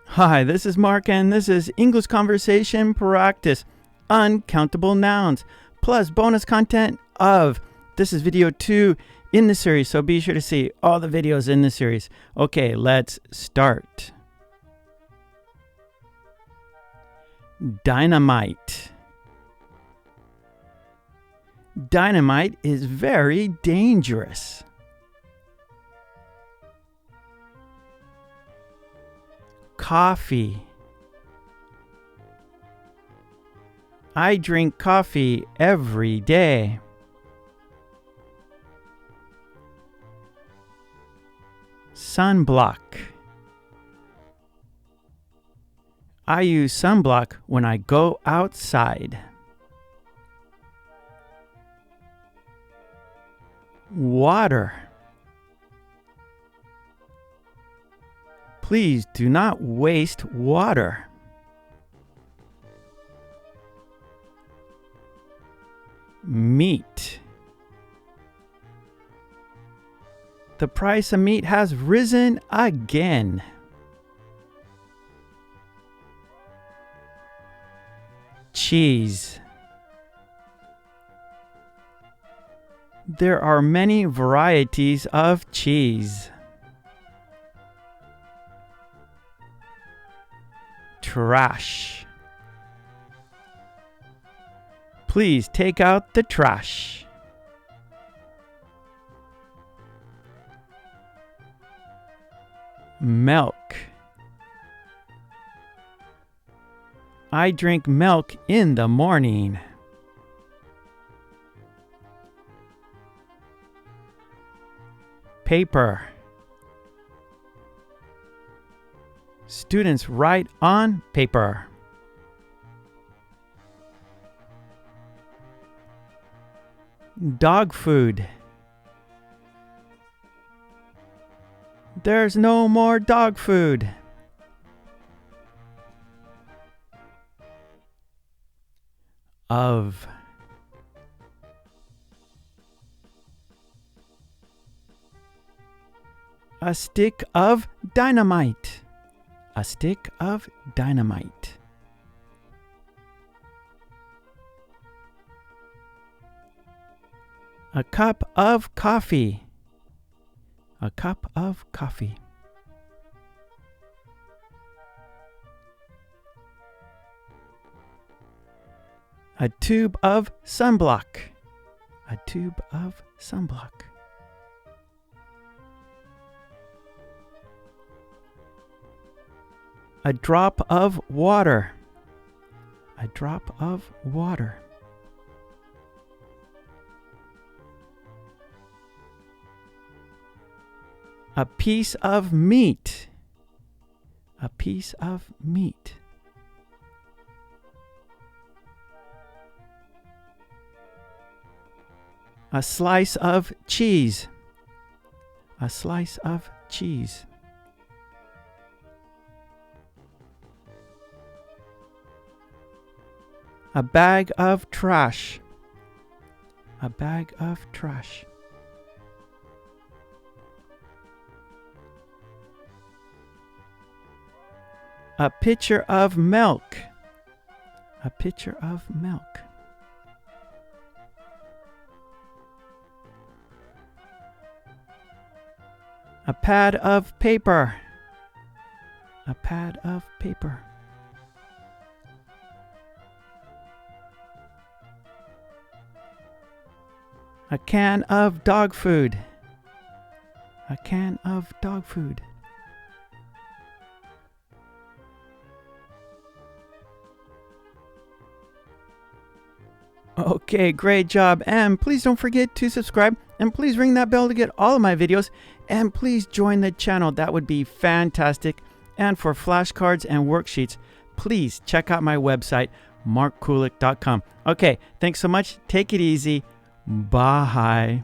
Hi, this is Mark, and this is English Conversation Practice, Uncountable Nouns, plus bonus content of, this is video 2 in the series, so be sure to see all the videos in the series. Okay, let's start. Dynamite. Dynamite is very dangerous. Coffee. I drink coffee every day. Sunblock. I use sunblock when I go outside. Water. Please do not waste water. Meat. The price of meat has risen again. Cheese. There are many varieties of cheese. Trash. Please take out the trash. Milk. I drink milk in the morning. Paper. Students write on paper. Dog food. There's no more dog food. Of. A stick of dynamite. A stick of dynamite. A cup of coffee. A cup of coffee. A tube of sunblock. A tube of sunblock. A drop of water. A drop of water. A piece of meat. A piece of meat. A slice of cheese. A slice of cheese. A bag of trash. A bag of trash. A pitcher of milk. A pitcher of milk. A pad of paper. A pad of paper. A can of dog food. A can of dog food. Okay, great job. And please don't forget to subscribe. And please ring that bell to get all of my videos. And please join the channel. That would be fantastic. And for flashcards and worksheets, please check out my website, mkulek.com. Okay, thanks so much. Take it easy. Bye.